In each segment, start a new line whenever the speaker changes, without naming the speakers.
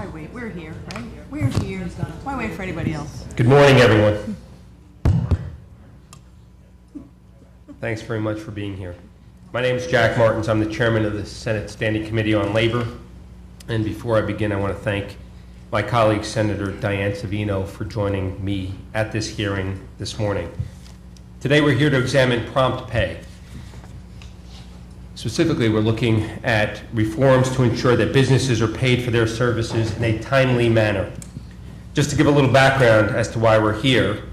Why wait? We're here, right? We're here. Why wait for anybody else?
Good morning, everyone. Thanks very much for being here. My name is Jack Martins. I'm the chairman of the Senate Standing Committee on Labor. And before I begin, I want to thank my colleague, Senator Diane Savino, for joining me at this hearing this morning. Today, we're here to examine prompt pay. Specifically, we're looking at reforms to ensure that businesses are paid for their services in a timely manner. Just to give a little background as to why we're here,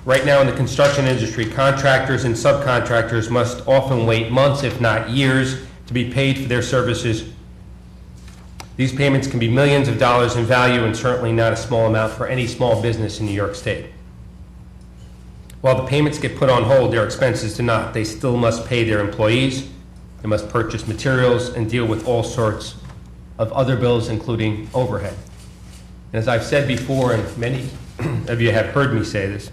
right now in the construction industry, contractors and subcontractors must often wait months, if not years, to be paid for their services. These payments can be millions of dollars in value and certainly not a small amount for any small business in New York State. While the payments get put on hold, their expenses do not. They still must pay their employees, they must purchase materials, and deal with all sorts of other bills, including overhead. And as I've said before, and many of you have heard me say this,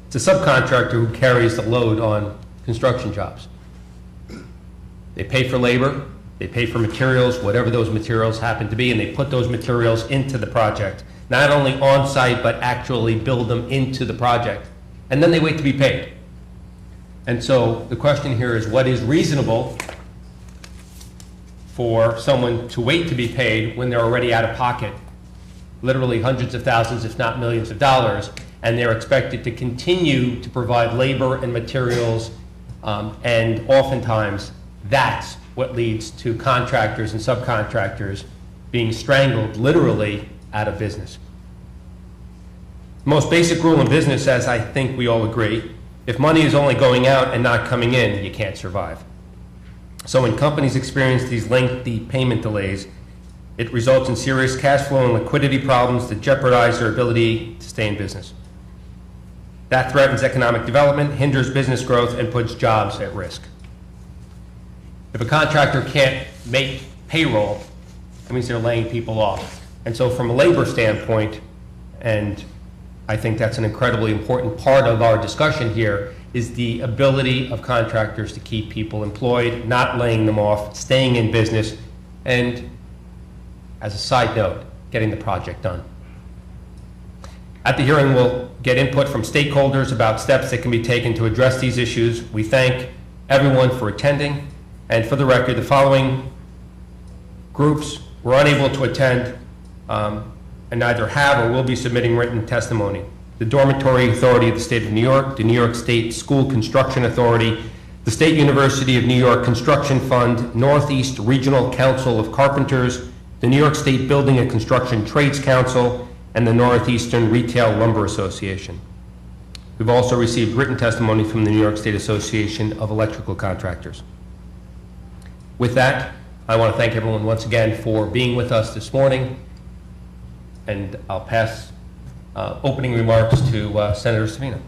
it's a subcontractor who carries the load on construction jobs. They pay for labor, they pay for materials, whatever those materials happen to be, and they put those materials into the project. Not only on-site, but actually build them into the project. And then they wait to be paid. And so the question here is, what is reasonable for someone to wait to be paid when they're already out of pocket, literally hundreds of thousands, if not millions of dollars, and they're expected to continue to provide labor and materials, and oftentimes that's what leads to contractors and subcontractors being strangled, literally, out of business. The most basic rule in business, as I think we all agree, if money is only going out and not coming in, you can't survive. So when companies experience these lengthy payment delays, it results in serious cash flow and liquidity problems that jeopardize their ability to stay in business. That threatens economic development, hinders business growth, and puts jobs at risk. If a contractor can't make payroll, that means they're laying people off. And so from a labor standpoint, and I think that's an incredibly important part of our discussion here, is the ability of contractors to keep people employed, not laying them off, staying in business, and as a side note, getting the project done. At the hearing, we'll get input from stakeholders about steps that can be taken to address these issues. We thank everyone for attending. And for the record, the following groups were unable to attend and either have or will be submitting written testimony: the Dormitory Authority of the State of New York, the New York State School Construction Authority, the State University of New York Construction Fund, Northeast Regional Council of Carpenters, the New York State Building and Construction Trades Council, and the Northeastern Retail Lumber Association. We've also received written testimony from the New York State Association of Electrical Contractors. With that, I want to thank everyone once again for being with us this morning, and I'll pass opening remarks to Senator Savino.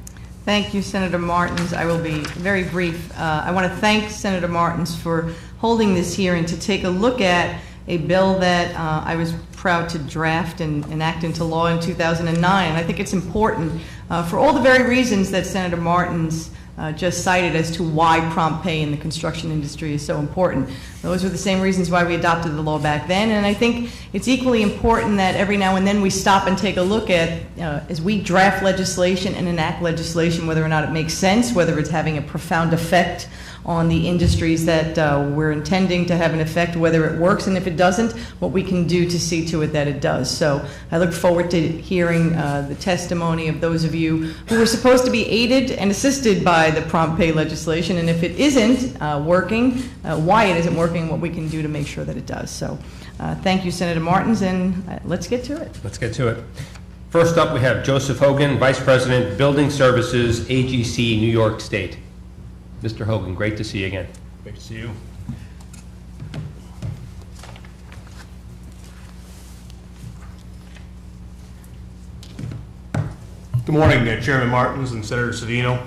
Thank you, Senator Martins. I will be very brief. I want to thank Senator Martins for holding this hearing to take a look at a bill that I was proud to draft and enact into law in 2009. And I think it's important for all the very reasons that Senator Martins just cited as to why prompt pay in the construction industry is so important. Those are the same reasons why we adopted the law back then, and I think it's equally important that every now and then we stop and take a look at, as we draft legislation and enact legislation, whether or not it makes sense, whether it's having a profound effect on the industries that we're intending to have an effect, whether it works, and if it doesn't, what we can do to see to it that it does. So I look forward to hearing the testimony of those of you who are supposed to be aided and assisted by the prompt pay legislation, and if it isn't working, why it isn't working, what we can do to make sure that it does. So thank you, Senator Martins, and let's get to it.
Let's get to it. First up, we have Joseph Hogan, Vice President, Building Services, AGC, New York State. Mr. Hogan, great to see you again.
Great to see you. Good morning, Chairman Martins and Senator Savino.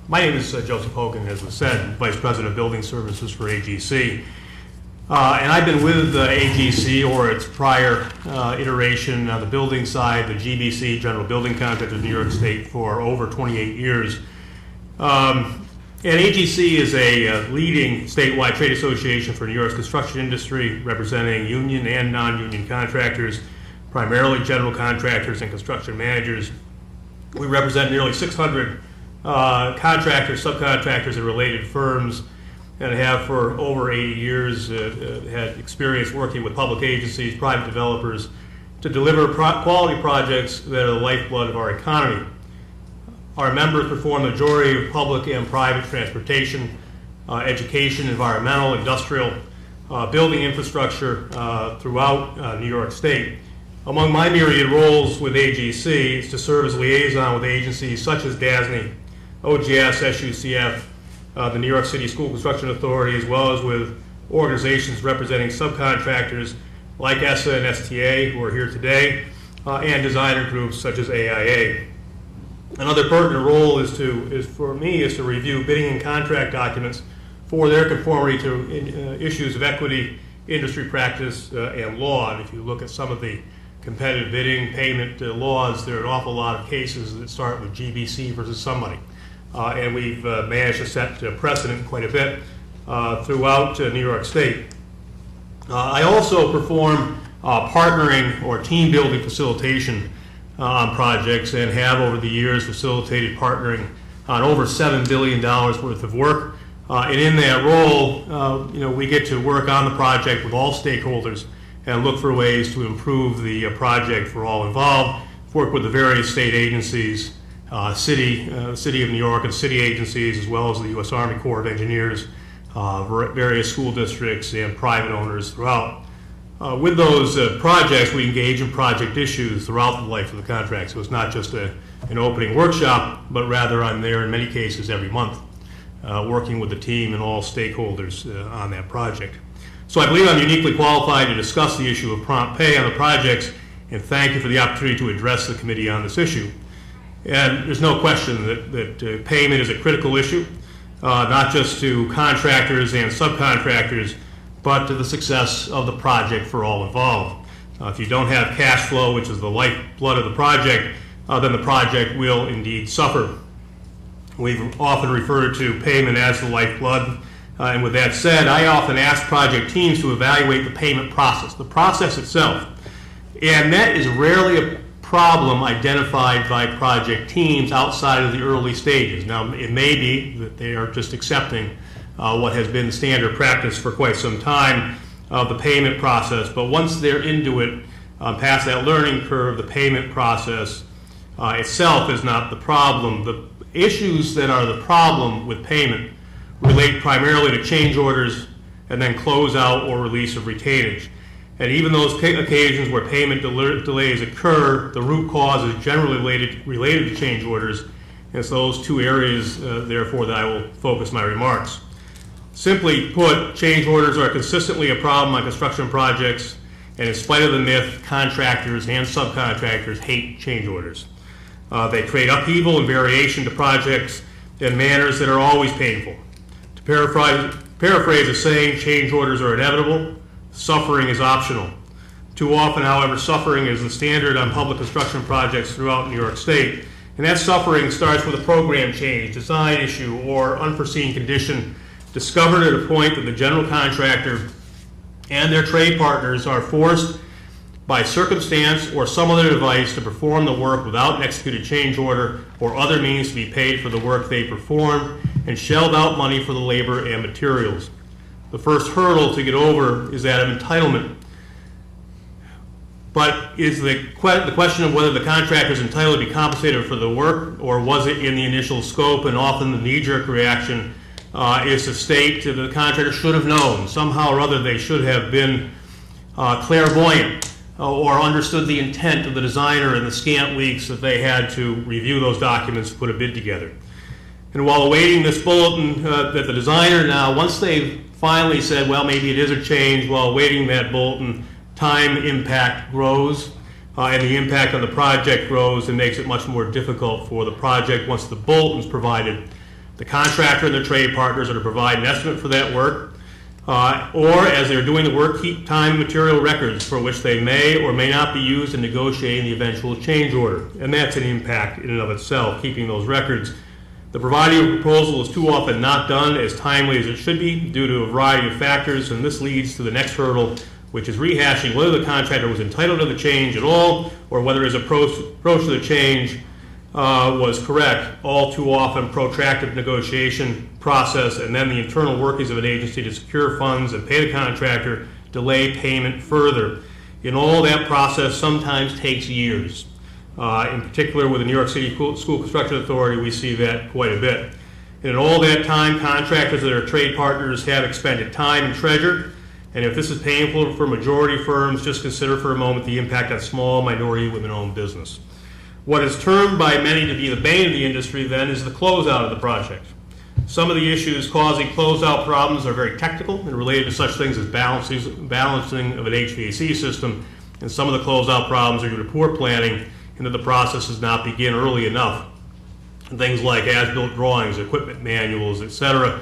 My name is Joseph Hogan, as was said, Vice President of Building Services for AGC. And I've been with AGC or its prior iteration on the building side, the GBC, General Building Contractors of New York State, for over 28 years. And AGC is a leading statewide trade association for New York's construction industry, representing union and non-union contractors, primarily general contractors and construction managers. We represent nearly 600 contractors, subcontractors, and related firms, and have for over 80 years had experience working with public agencies, private developers, to deliver quality projects that are the lifeblood of our economy. Our members perform the majority of public and private transportation, education, environmental, industrial, building infrastructure throughout New York State. Among my myriad roles with AGC is to serve as liaison with agencies such as DASNY, OGS, SUCF, the New York City School Construction Authority, as well as with organizations representing subcontractors like ESSA and STA, who are here today, and designer groups such as AIA. Another pertinent role is for me to review bidding and contract documents for their conformity to issues of equity, industry practice, and law. And if you look at some of the competitive bidding payment laws, there are an awful lot of cases that start with GBC versus somebody. And we've managed to set precedent quite a bit throughout New York State. I also perform partnering or team building facilitation on projects, and have over the years facilitated partnering on over $7 billion worth of work. And in that role, we get to work on the project with all stakeholders and look for ways to improve the project for all involved. Work with the various state agencies, the City of New York and city agencies, as well as the U.S. Army Corps of Engineers, various school districts, and private owners throughout. With those projects, we engage in project issues throughout the life of the contract. So it's not just an opening workshop, but rather I'm there in many cases every month, working with the team and all stakeholders on that project. So I believe I'm uniquely qualified to discuss the issue of prompt pay on the projects, and thank you for the opportunity to address the committee on this issue. And there's no question that payment is a critical issue, not just to contractors and subcontractors, but to the success of the project for all involved. If you don't have cash flow, which is the lifeblood of the project, then the project will indeed suffer. We've often referred to payment as the lifeblood, and with that said, I often ask project teams to evaluate the payment process, the process itself, and that is rarely a problem identified by project teams outside of the early stages. Now, it may be that they are just accepting what has been standard practice for quite some time of the payment process, but once they're into it, past that learning curve, the payment process itself is not the problem. The issues that are the problem with payment relate primarily to change orders and then closeout or release of retainage. And even those occasions where payment delays occur, the root cause is generally related to change orders. And it's those two areas, therefore, that I will focus my remarks. Simply put, change orders are consistently a problem on construction projects, and in spite of the myth, contractors and subcontractors hate change orders. They create upheaval and variation to projects in manners that are always painful. To paraphrase a saying, change orders are inevitable, suffering is optional. Too often, however, suffering is the standard on public construction projects throughout New York State, and that suffering starts with a program change, design issue, or unforeseen condition discovered at a point that the general contractor and their trade partners are forced by circumstance or some other device to perform the work without an executed change order or other means to be paid for the work they perform, and shelled out money for the labor and materials. The first hurdle to get over is that of entitlement. But is the question of whether the contractor is entitled to be compensated for the work, or was it in the initial scope? And often the knee-jerk reaction is to state that the contractor should have known. Somehow or other they should have been clairvoyant or understood the intent of the designer in the scant weeks that they had to review those documents to put a bid together. And while awaiting this bulletin, that the designer now, once they've finally said, well, maybe it is a change, while awaiting that bulletin, time impact grows, and the impact on the project grows, and makes it much more difficult for the project once the bulletin's provided. The contractor and their trade partners are to provide an estimate for that work, or as they're doing the work, keep time and material records for which they may or may not be used in negotiating the eventual change order. And that's an impact in and of itself, keeping those records. The providing of a proposal is too often not done as timely as it should be due to a variety of factors, and this leads to the next hurdle, which is rehashing whether the contractor was entitled to the change at all or whether his approach to the change was correct. All too often protracted negotiation process and then the internal workings of an agency to secure funds and pay the contractor delay payment further. In all, that process sometimes takes years. In particular with the New York City School Construction Authority, we see that quite a bit. And in all that time, contractors that are trade partners have expended time and treasure. And if this is painful for majority firms, just consider for a moment the impact on small minority women-owned business. What is termed by many to be the bane of the industry then is the closeout of the project. Some of the issues causing closeout problems are very technical and related to such things as balancing of an HVAC system, and some of the closeout problems are due to poor planning and that the process does not begin early enough. And things like as-built drawings, equipment manuals, etc.,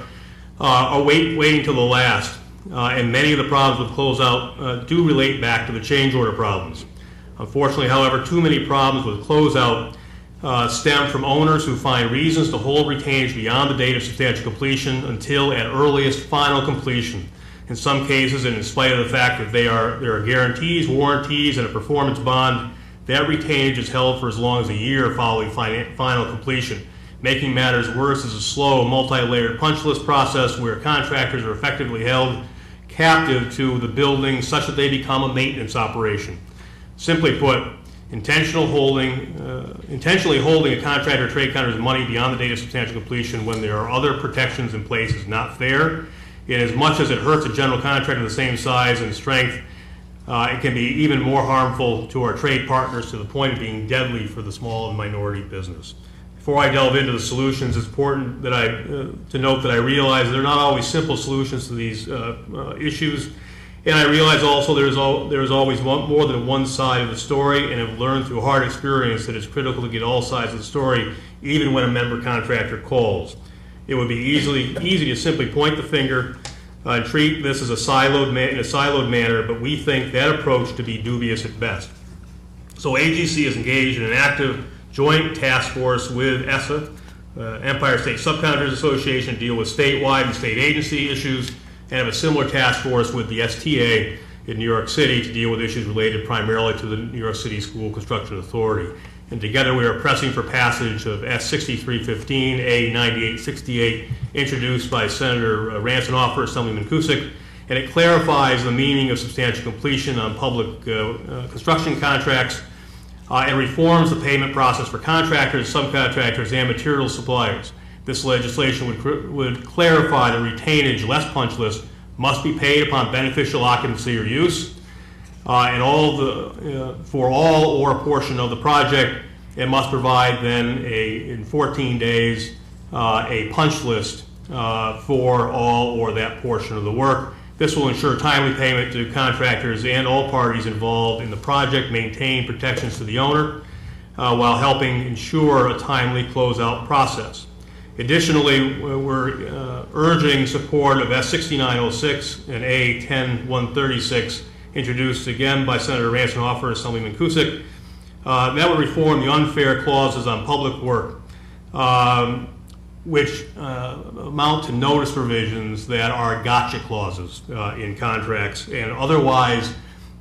are waiting till the last. And many of the problems with closeout do relate back to the change order problems. Unfortunately, however, too many problems with closeout stem from owners who find reasons to hold retainage beyond the date of substantial completion until at earliest final completion. In some cases, and in spite of the fact that there are guarantees, warranties, and a performance bond, that retainage is held for as long as a year following final completion. Making matters worse is a slow, multi-layered punch list process where contractors are effectively held captive to the building such that they become a maintenance operation. Simply put, intentionally holding a contractor or trade contractor's money beyond the date of substantial completion when there are other protections in place is not fair. And as much as it hurts a general contractor the same size and strength, it can be even more harmful to our trade partners to the point of being deadly for the small and minority business. Before I delve into the solutions, it's important that to note that I realize there are not always simple solutions to these issues. And I realize also there is always more than one side of the story, and have learned through hard experience that it's critical to get all sides of the story, even when a member contractor calls. It would be easy to simply point the finger and treat this as in a siloed manner, but we think that approach to be dubious at best. So AGC is engaged in an active joint task force with ESSA, Empire State Subcontractors Association, to deal with statewide and state agency issues, and have a similar task force with the STA in New York City to deal with issues related primarily to the New York City School Construction Authority. And together we are pressing for passage of S6315, A9868, introduced by Senator Ransonofer, Assemblyman Cusick, and it clarifies the meaning of substantial completion on public construction contracts and reforms the payment process for contractors, subcontractors, and material suppliers. This legislation would clarify the retainage less punch list must be paid upon beneficial occupancy or use, and for all or a portion of the project. It must provide then in 14 days a punch list for all or that portion of the work. This will ensure timely payment to contractors and all parties involved in the project, maintain protections to the owner, while helping ensure a timely closeout process. Additionally, we're urging support of S6906 and A10136, introduced again by Senator Ransonofer, Assemblyman Cusick. That would reform the unfair clauses on public work, which amount to notice provisions that are gotcha clauses in contracts, and otherwise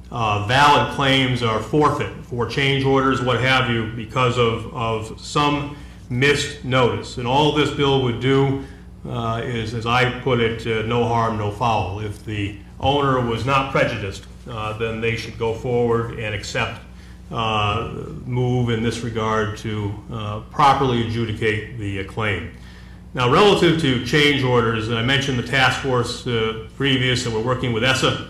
valid claims are forfeit for change orders, what have you, because of some missed notice. And all this bill would do is, as I put it, no harm, no foul. If the owner was not prejudiced, then they should go forward and accept move in this regard to properly adjudicate the claim. Now, relative to change orders, I mentioned the task force previous, and we're working with ESSA,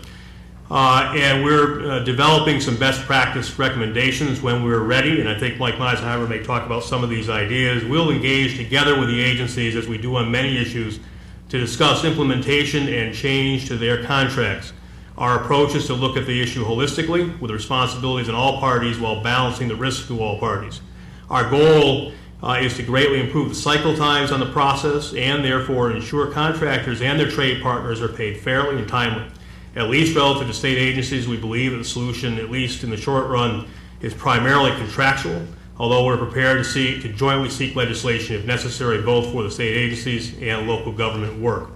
and we're developing some best practice recommendations when we're ready, and I think Mike Meisenheimer may talk about some of these ideas. We'll engage together with the agencies, as we do on many issues, to discuss implementation and change to their contracts. Our approach is to look at the issue holistically, with responsibilities in all parties while balancing the risk to all parties. Our goal is to greatly improve the cycle times on the process and therefore ensure contractors and their trade partners are paid fairly and timely. At least relative to state agencies, we believe that the solution, at least in the short run, is primarily contractual, although we're prepared to jointly seek legislation if necessary, both for the state agencies and local government work.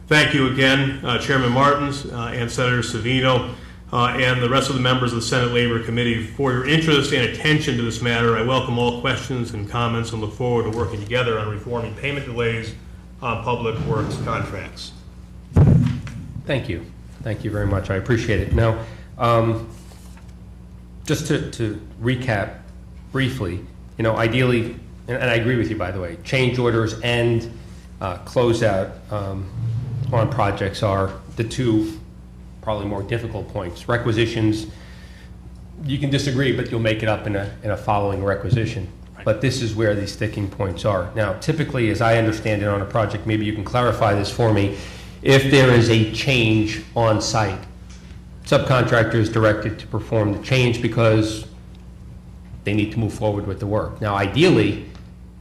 Thank you again, Chairman Martins and Senator Savino, and the rest of the members of the Senate Labor Committee for your interest and attention to this matter. I welcome all questions and comments and look forward to working together on reforming payment delays on public works contracts.
Thank you. Thank you very much. I appreciate it. Now, just to recap briefly, you know, ideally, and I agree with you, by the way, change orders and closeout on projects are the two probably more difficult points. Requisitions, you can disagree, but you'll make it up in a following requisition. Right. But this is where these sticking points are. Now, typically, as I understand it on a project, maybe you can clarify this for me, if there is a change on site, subcontractor is directed to perform the change because they need to move forward with the work. Now, ideally,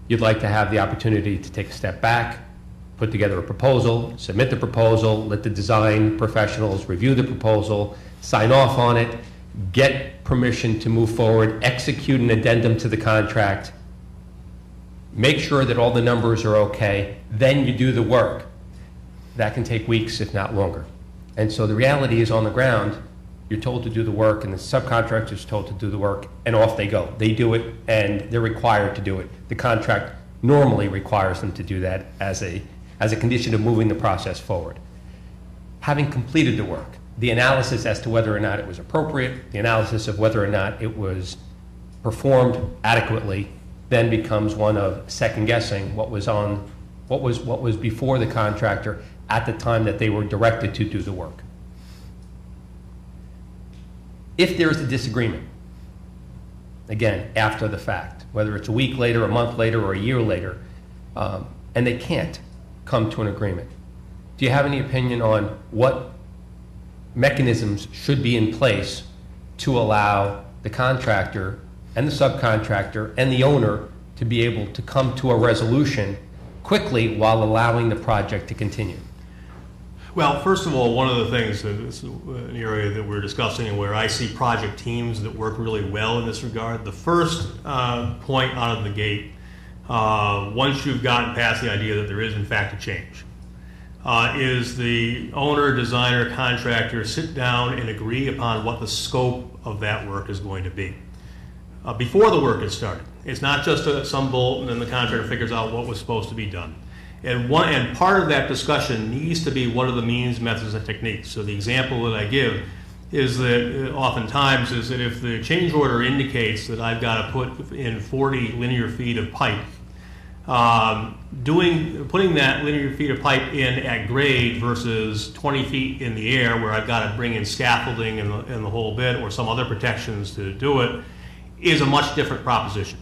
you'd like to have the opportunity to take a step back, put together a proposal, submit the proposal, let the design professionals review the proposal, sign off on it, get permission to move forward, execute an addendum to the contract, make sure that all the numbers are okay, then you do the work. That can take weeks, if not longer. And so the reality is on the ground, you're told to do the work and the subcontractor is told to do the work and off they go. They do it and they're required to do it. The contract normally requires them to do that as a condition of moving the process forward. Having completed the work, the analysis as to whether or not it was appropriate, the analysis of whether or not it was performed adequately, then becomes one of second guessing what was before the contractor at the time that they were directed to do the work. If there is a disagreement, again, after the fact, whether it's a week later, a month later, or a year later, and they can't come to an agreement, do you have any opinion on what mechanisms should be in place to allow the contractor and the subcontractor and the owner to be able to come to a resolution quickly while allowing the project to continue?
Well, first of all, one of the things, this is an area that we're discussing and where I see project teams that work really well in this regard. The first point out of the gate, once you've gotten past the idea that there is in fact a change, is the owner, designer, contractor sit down and agree upon what the scope of that work is going to be before the work is started. It's not just some bolt and then the contractor figures out what was supposed to be done. And part of that discussion needs to be what are the means, methods, and techniques. So the example that I give is that oftentimes is that if the change order indicates that I've got to put in 40 linear feet of pipe, putting that linear feet of pipe in at grade versus 20 feet in the air where I've got to bring in scaffolding and the whole bit or some other protections to do it is a much different proposition.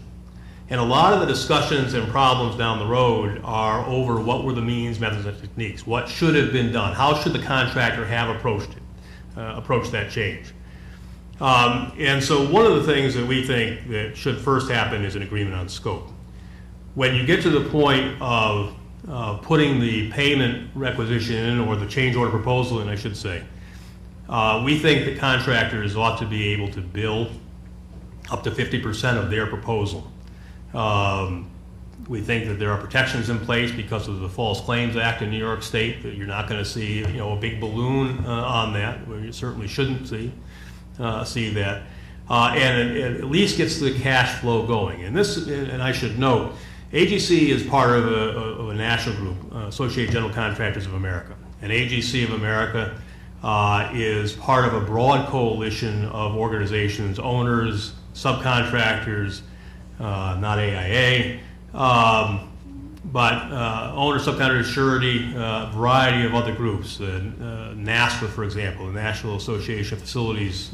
And a lot of the discussions and problems down the road are over what were the means, methods, and techniques. What should have been done? How should the contractor have approached that change? And so one of the things that we think that should first happen is an agreement on scope. When you get to the point of putting the payment requisition in, or the change order proposal in, I should say, we think that contractors ought to be able to bill up to 50% of their proposal. We think that there are protections in place because of the False Claims Act in New York State that you're not going to see, a big balloon on that, where you certainly shouldn't see that, and it at least gets the cash flow going. And I should note, AGC is part of a national group, Associated General Contractors of America, and AGC of America is part of a broad coalition of organizations, owners, subcontractors. Not AIA, but owner, subcontractor, surety, a variety of other groups. NASFA, for example, the National Association of Facilities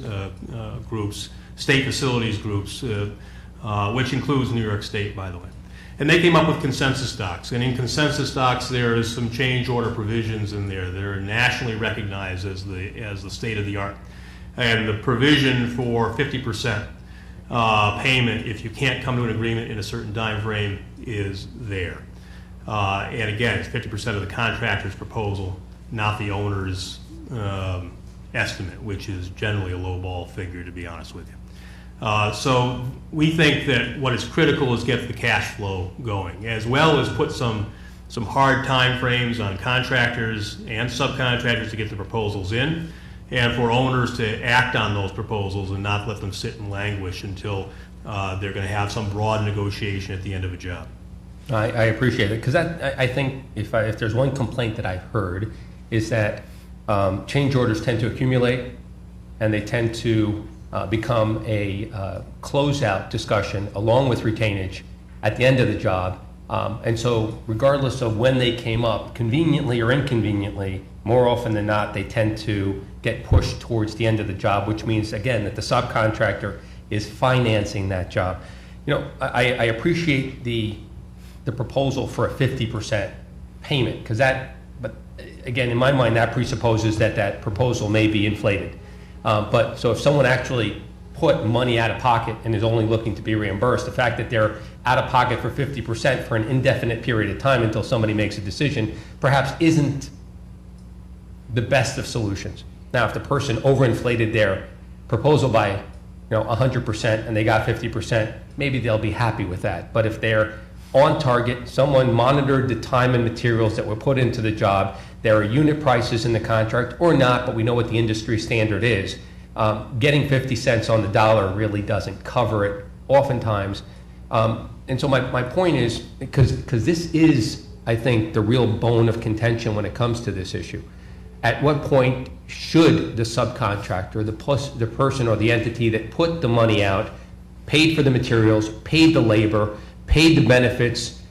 groups, state facilities groups, which includes New York State, by the way. And they came up with consensus docs. And in consensus docs, there is some change order provisions in there that are nationally recognized as the state of the art. And the provision for 50% payment if you can't come to an agreement in a certain time frame is there. And again, it's 50% of the contractor's proposal, not the owner's estimate, which is generally a low ball figure, to be honest with you. So we think that what is critical is get the cash flow going, as well as put some hard time frames on contractors and subcontractors to get the proposals in, and for owners to act on those proposals and not let them sit and languish until they're going to have some broad negotiation at the end of a job.
I appreciate it, because I think if there's one complaint that I've heard is that change orders tend to accumulate, and they tend to become a closeout discussion along with retainage at the end of the job. And so regardless of when they came up, conveniently or inconveniently, more often than not, they tend to get pushed towards the end of the job, which means, again, that the subcontractor is financing that job. You know, I appreciate the proposal for a 50% payment, because but again, in my mind, that presupposes that proposal may be inflated. But so if someone actually put money out of pocket and is only looking to be reimbursed, the fact that they're out of pocket for 50% for an indefinite period of time until somebody makes a decision perhaps isn't the best of solutions. Now, if the person overinflated their proposal by 100% and they got 50%, maybe they'll be happy with that. But if they're on target, someone monitored the time and materials that were put into the job, there are unit prices in the contract or not, but we know what the industry standard is. Getting 50 cents on the dollar really doesn't cover it oftentimes. And so my point is, because this is, I think, the real bone of contention when it comes to this issue. At what point should the subcontractor, the person or the entity that put the money out, paid for the materials, paid the labor, paid the benefits,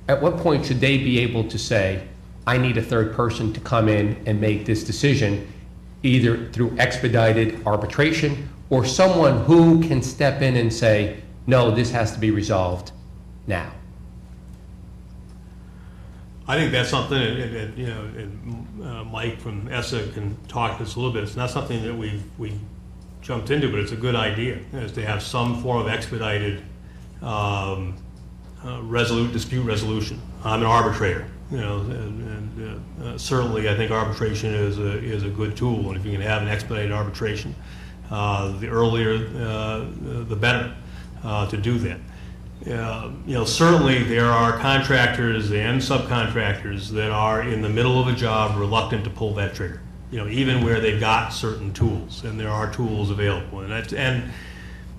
at what point should they be able to say, I need a third person to come in and make this decision, either through expedited arbitration or someone who can step in and say, no, this has to be resolved now?
I think that's something Mike from ESSA can talk to us a little bit. It's not something that we've jumped into, but it's a good idea, is to have some form of expedited dispute resolution. I'm an arbitrator, and certainly I think arbitration is a good tool, and if you can have an expedited arbitration, the earlier the better to do that. Certainly there are contractors and subcontractors that are in the middle of a job reluctant to pull that trigger, even where they've got certain tools, and there are tools available, and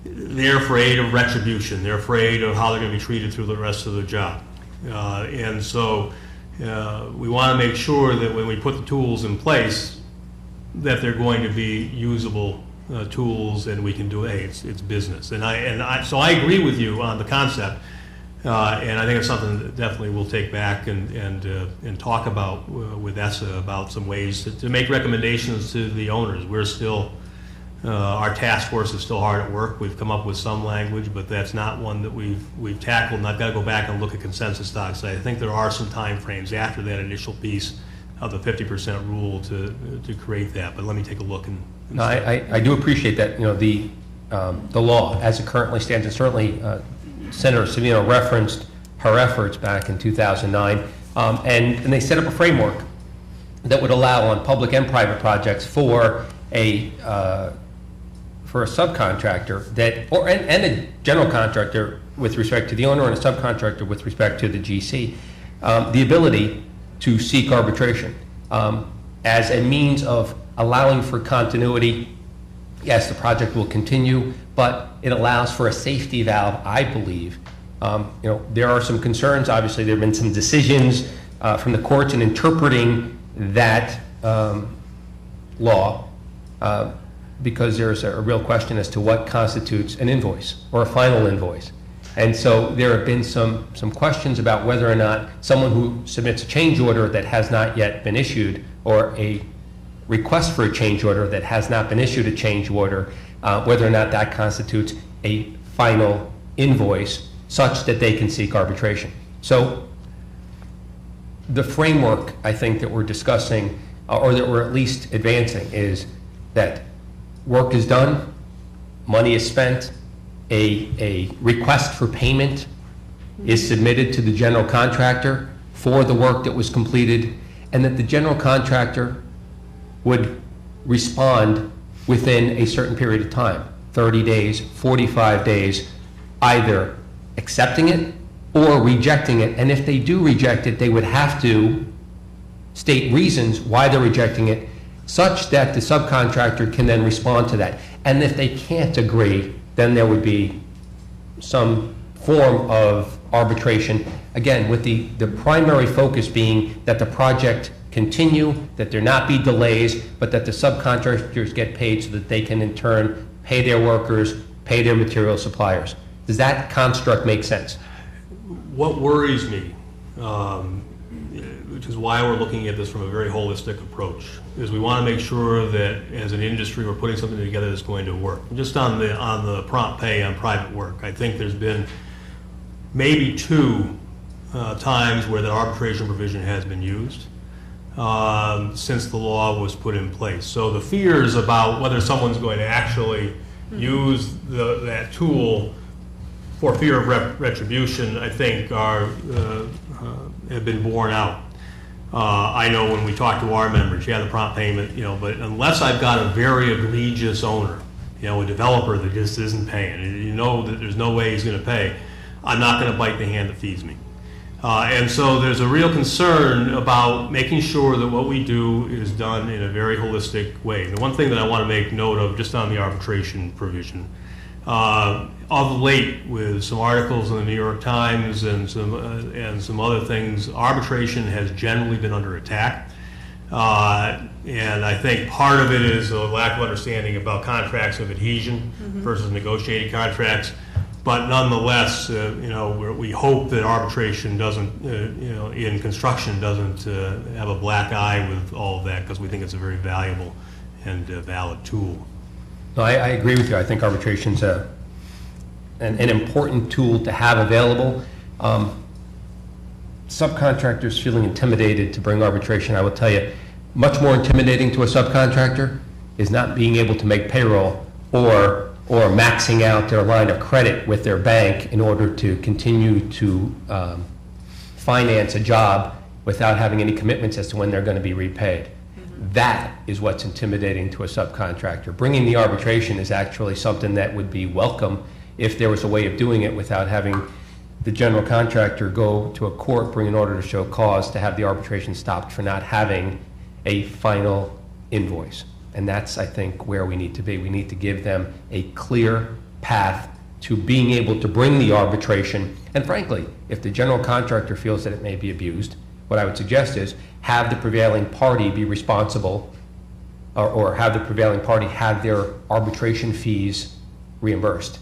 they're afraid of retribution. They're afraid of how they're going to be treated through the rest of the job. And so we want to make sure that when we put the tools in place, that they're going to be usable tools, and we can do it's business. So I agree with you on the concept, and I think it's something that definitely we'll take back and talk about with ESSA about some ways to make recommendations to the owners. We're still our task force is still hard at work. We've come up with some language, but that's not one that we've tackled, and I've got to go back and look at consensus docs. I think there are some time frames after that initial piece of the 50% rule to create that, but let me take a look.
No, I do appreciate that. The law as it currently stands, and certainly Senator Cedeno referenced her efforts back in 2009, and they set up a framework that would allow on public and private projects for a subcontractor and a general contractor with respect to the owner, and a subcontractor with respect to the GC, the ability to seek arbitration as a means of allowing for continuity. Yes, the project will continue, but it allows for a safety valve, I believe. There are some concerns. Obviously, there have been some decisions from the courts in interpreting that law, because there's a real question as to what constitutes an invoice or a final invoice. And so there have been some questions about whether or not someone who submits a change order that has not yet been issued, or a request for a change order that has not been issued a change order, whether or not that constitutes a final invoice such that they can seek arbitration. So the framework, I think, that we're discussing, or that we're at least advancing, is that work is done, money is spent, a request for payment is submitted to the general contractor for the work that was completed, and that the general contractor would respond within a certain period of time. 30 days, 45 days, either accepting it or rejecting it. And if they do reject it, they would have to state reasons why they're rejecting it, such that the subcontractor can then respond to that. And if they can't agree, then there would be some form of arbitration, again, with the primary focus being that the project continue, that there not be delays, but that the subcontractors get paid so that they can in turn pay their workers, pay their material suppliers. Does that construct make sense?
What worries me, which is why we're looking at this from a very holistic approach, is we want to make sure that as an industry we're putting something together that's going to work. Just on the prompt pay on private work, I think there's been maybe two times where the arbitration provision has been used since the law was put in place. So the fears about whether someone's going to actually use that tool for fear of retribution, I think, have been borne out. I know when we talk to our members, the prompt payment, but unless I've got a very egregious owner, a developer that just isn't paying, and that there's no way he's going to pay, I'm not going to bite the hand that feeds me. And so there's a real concern about making sure that what we do is done in a very holistic way. The one thing that I want to make note of just on the arbitration provision, of late with some articles in the New York Times and some other things, arbitration has generally been under attack. And I think part of it is a lack of understanding about contracts of adhesion versus negotiated contracts. But nonetheless, we hope that arbitration doesn't, in construction, doesn't have a black eye with all of that, because we think it's a very valuable and valid tool.
No, I agree with you. I think arbitration's an important tool to have available. Subcontractors feeling intimidated to bring arbitration, I will tell you, much more intimidating to a subcontractor is not being able to make payroll or maxing out their line of credit with their bank in order to continue to finance a job without having any commitments as to when they're going to be repaid. That is what's intimidating to a subcontractor. Bringing the arbitration is actually something that would be welcome if there was a way of doing it without having the general contractor go to a court, bring an order to show cause to have the arbitration stopped for not having a final invoice. And that's, I think, where we need to be. We need to give them a clear path to being able to bring the arbitration. And frankly, if the general contractor feels that it may be abused, what I would suggest is have the prevailing party be responsible, or have the prevailing party have their arbitration fees reimbursed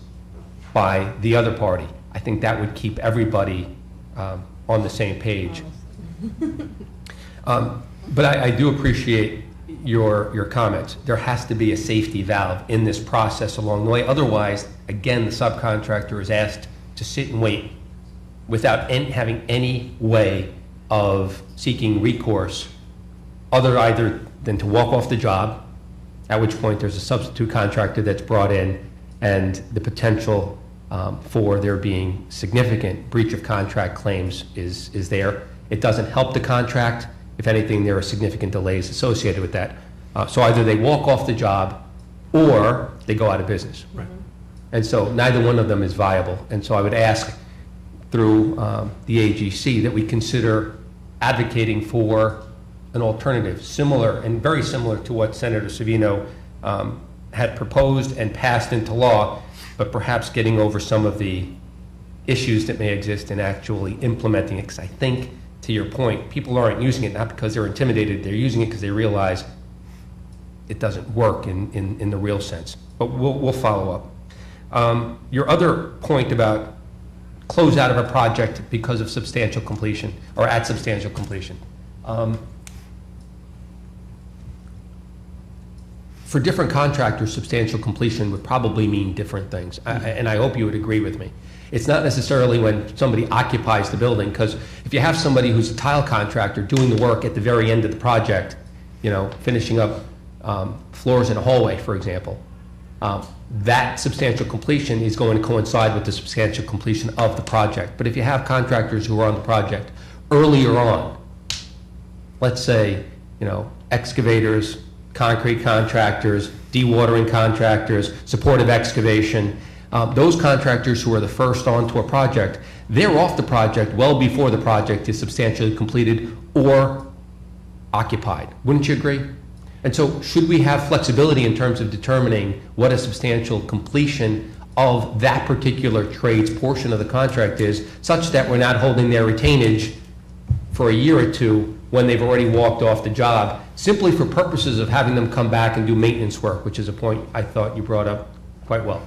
by the other party. I think that would keep everybody on the same page. But I do appreciate your comments. There has to be a safety valve in this process along the way. Otherwise, again, the subcontractor is asked to sit and wait without having any way of seeking recourse either than to walk off the job, at which point there's a substitute contractor that's brought in, and the potential for there being significant breach of contract claims is there. It doesn't help the contract. If anything, there are significant delays associated with that. So either they walk off the job or they go out of business.
Right.
And so neither one of them is viable. And so I would ask through the AGC that we consider advocating for an alternative similar and very similar to what Senator Savino had proposed and passed into law, but perhaps getting over some of the issues that may exist in actually implementing it. Because I think, to your point, people aren't using it not because they're intimidated, they're using it because they realize it doesn't work in the real sense. But we'll follow up. Your other point about close out of a project because of substantial completion, or at substantial completion. For different contractors, substantial completion would probably mean different things, and I hope you would agree with me. It's not necessarily when somebody occupies the building, because if you have somebody who's a tile contractor doing the work at the very end of the project, finishing up floors in a hallway, for example, that substantial completion is going to coincide with the substantial completion of the project. But if you have contractors who are on the project, earlier on, let's say, excavators, concrete contractors, dewatering contractors, supportive excavation, those contractors who are the first onto a project, they're off the project well before the project is substantially completed or occupied. Wouldn't you agree? And so should we have flexibility in terms of determining what a substantial completion of that particular trade's portion of the contract is, such that we're not holding their retainage for a year or two when they've already walked off the job, simply for purposes of having them come back and do maintenance work, which is a point I thought you brought up quite well.